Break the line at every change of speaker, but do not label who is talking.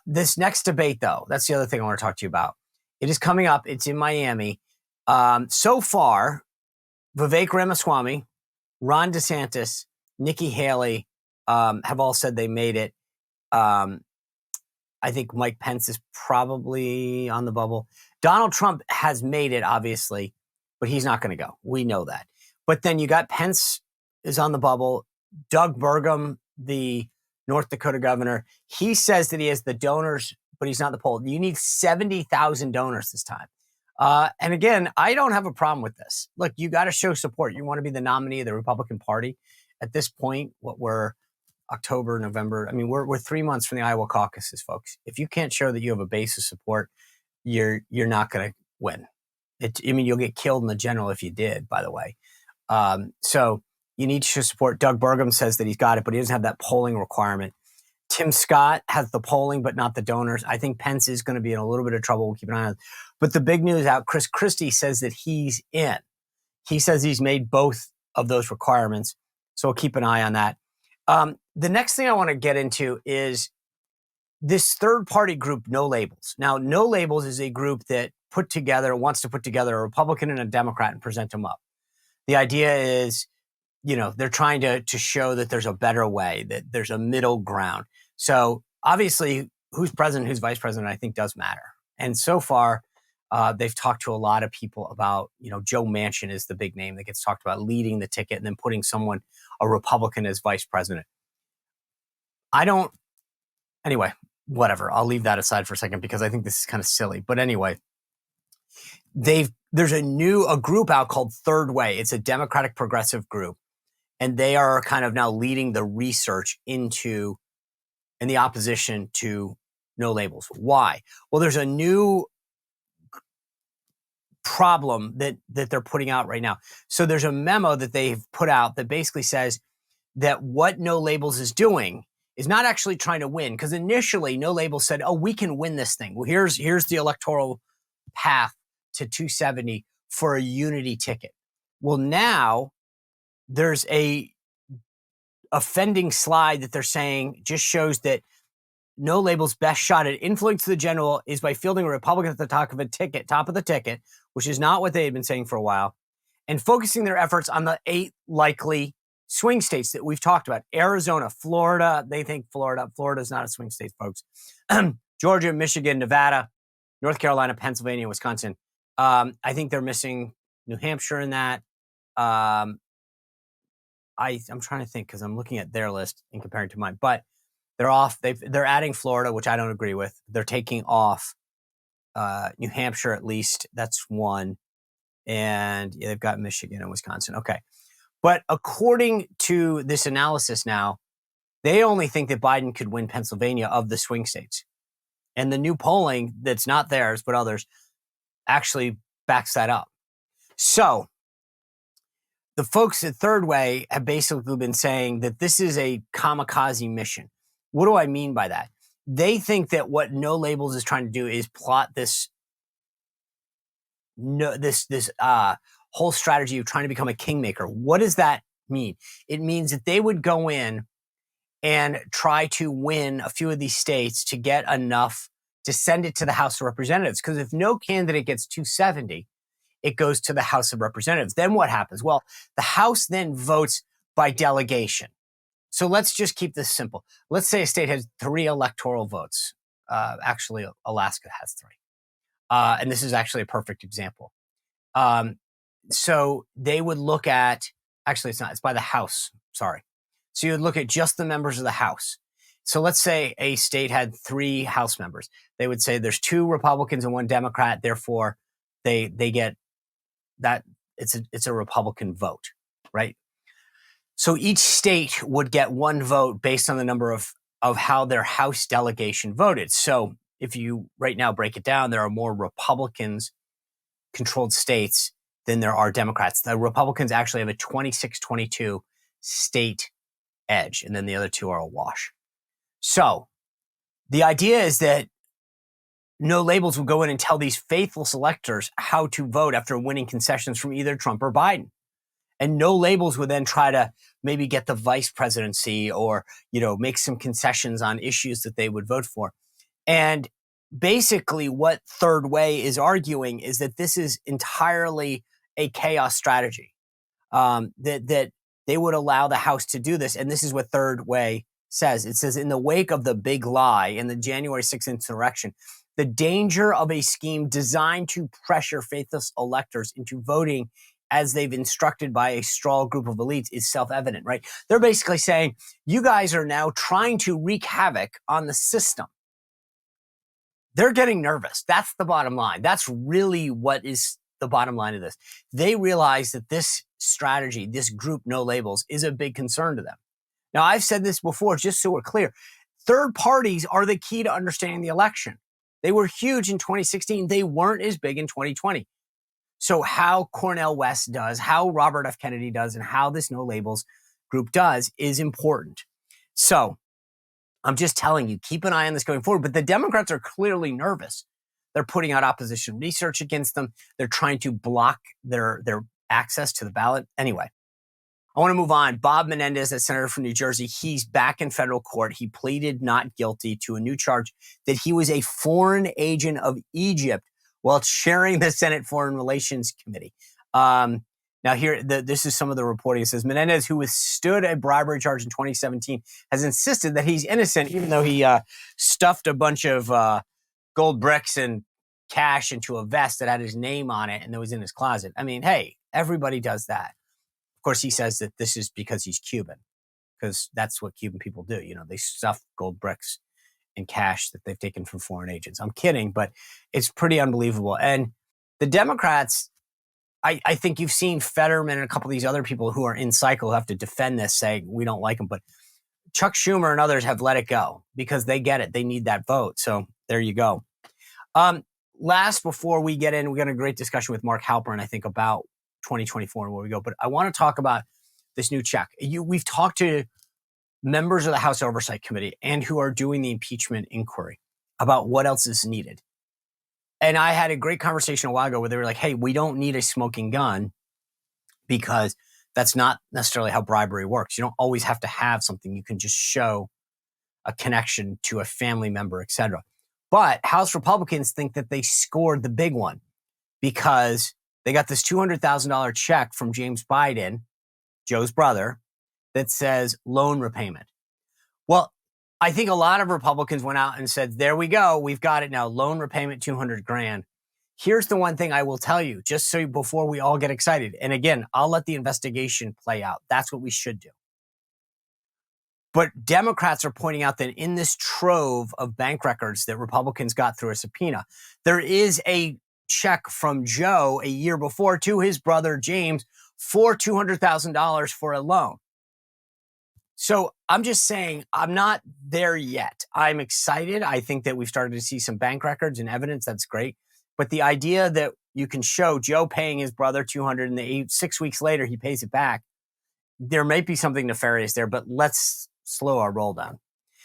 This next debate, though, that's the other thing I want to talk to you about. It is coming up. It's in Miami. So far, Vivek Ramaswamy, Ron DeSantis, Nikki Haley have all said they made it. I think Mike Pence is probably on the bubble. Donald Trump has made it, obviously, but he's not going to go. We know that. But then you got Pence is on the bubble. Doug Burgum, the North Dakota governor, he says that he has the donors, but he's not the poll. You need 70,000 donors this time. And again, I don't have a problem with this. Look, you got to show support. You want to be the nominee of the Republican Party. At this point, what we're October, November. I mean, we're 3 months from the Iowa caucuses, folks. If you can't show that you have a base of support, you're not going to win. You'll get killed in the general if you did, by the way. So you need to show support. Doug Burgum says that he's got it, but he doesn't have that polling requirement. Tim Scott has the polling, but not the donors. I think Pence is going to be in a little bit of trouble. We'll keep an eye on it. But the big news out, Chris Christie says that he's in. He says he's made both of those requirements. So we'll keep an eye on that. The next thing I want to get into is this third-party group, No Labels. Now, No Labels is a group that wants to put together a Republican and a Democrat and present them up. The idea is, they're trying to show that there's a better way, that there's a middle ground. So obviously, who's president, who's vice president, I think does matter. And so far, they've talked to a lot of people about, Joe Manchin is the big name that gets talked about leading the ticket and then putting a Republican as vice president. Anyway, whatever. I'll leave that aside for a second because I think this is kind of silly. But anyway, there's a group out called Third Way. It's a Democratic progressive group. And they are kind of now leading the research in the opposition to No Labels. Why? Well, there's a new problem that they're putting out right now. So there's a memo that they've put out that basically says that what No Labels is doing is not actually trying to win. Because initially, No Labels said, we can win this thing. Well, here's the electoral path to 270 for a unity ticket. Well, now there's a offending slide that they're saying just shows that No Labels' best shot at influencing the general is by fielding a Republican at the top of the ticket, which is not what they had been saying for a while, and focusing their efforts on the 8 likely swing states that we've talked about. Arizona, Florida. They think Florida's not a swing state, folks. Georgia, Michigan, Nevada, North Carolina, Pennsylvania, Wisconsin. I think they're missing New Hampshire in that. I'm trying to think because I'm looking at their list and comparing to mine, but they're off. They're adding Florida, which I don't agree with. They're taking off New Hampshire at least. That's one. And they've got Michigan and Wisconsin. Okay. But according to this analysis now, they only think that Biden could win Pennsylvania of the swing states. And the new polling that's not theirs, but others, actually backs that up. So the folks at Third Way have basically been saying that this is a kamikaze mission. What do I mean by that? They think that what No Labels is trying to do is plot this whole strategy of trying to become a kingmaker. What does that mean? It means that they would go in and try to win a few of these states to get enough to send it to the House of Representatives. Because if no candidate gets 270, it goes to the House of Representatives. Then what happens? Well, the House then votes by delegation. So let's just keep this simple. Let's say a state has 3 electoral votes. Actually, Alaska has 3. And this is actually a perfect example. So they would look at, actually it's not, it's by the House, sorry. So you would look at just the members of the House. So let's say a state had 3 House members. They would say there's 2 Republicans and 1 Democrat, therefore they get that it's a Republican vote, right? So each state would get 1 vote based on the number of how their House delegation voted. So if you right now break it down, there are more Republicans controlled states than there are Democrats. The Republicans actually have a 26-22 state edge, and then the other 2 are a wash. So the idea is that No Labels will go in and tell these faithful electors how to vote after winning concessions from either Trump or Biden. And No Labels would then try to maybe get the vice presidency or, make some concessions on issues that they would vote for. And basically what Third Way is arguing is that this is entirely a chaos strategy, that they would allow the House to do this. And this is what Third Way says. It says, in the wake of the big lie in the January 6th insurrection, the danger of a scheme designed to pressure faithless electors into voting as they've instructed by a straw group of elites is self-evident, right? They're basically saying, you guys are now trying to wreak havoc on the system. They're getting nervous. That's the bottom line. That's really what is the bottom line of this. They realize that this strategy, this group, No Labels, is a big concern to them. Now, I've said this before, just so we're clear. Third parties are the key to understanding the election. They were huge in 2016. They weren't as big in 2020. So how Cornel West does, how Robert F. Kennedy does, and how this No Labels group does is important. So I'm just telling you, keep an eye on this going forward. But the Democrats are clearly nervous. They're putting out opposition research against them. They're trying to block their access to the ballot. Anyway, I want to move on. Bob Menendez, that senator from New Jersey, he's back in federal court. He pleaded not guilty to a new charge that he was a foreign agent of Egypt while chairing the Senate Foreign Relations Committee. Now here, this is some of the reporting. It says Menendez, who withstood a bribery charge in 2017, has insisted that he's innocent, even though he stuffed a bunch of gold bricks and cash into a vest that had his name on it and that was in his closet. I mean, hey, everybody does that. Of course, he says that this is because he's Cuban, because that's what Cuban people do. You know, they stuff gold bricks and cash that they've taken from foreign agents. I'm kidding, but it's pretty unbelievable. And the Democrats, I think you've seen Fetterman and a couple of these other people who are in cycle who have to defend this, saying we don't like them. But Chuck Schumer and others have let it go because they get it. They need that vote. So there you go. Last, before we get in, we got a great discussion with Mark Halperin, I think, about 2024 and where we go. But I want to talk about this new check. We've talked to members of the House Oversight Committee and who are doing the impeachment inquiry about what else is needed. And I had a great conversation a while ago where they were like, hey, we don't need a smoking gun because that's not necessarily how bribery works. You don't always have to have something. You can just show a connection to a family member, et cetera. But House Republicans think that they scored the big one because they got this $200,000 check from James Biden, Joe's brother, that says loan repayment. Well, I think a lot of Republicans went out and said, there we go. We've got it now. Loan repayment, $200,000. Here's the one thing I will tell you, just so before we all get excited. And again, I'll let the investigation play out. That's what we should do. But Democrats are pointing out that in this trove of bank records that Republicans got through a subpoena, there is a check from Joe a year before to his brother James for $200,000 for a loan. So I'm just saying, I'm not there yet. I'm excited. I think that we've started to see some bank records and evidence. That's great. But the idea that you can show Joe paying his brother $200,000 and 6 weeks later he pays it back, there may be something nefarious there, but let's slow our roll down.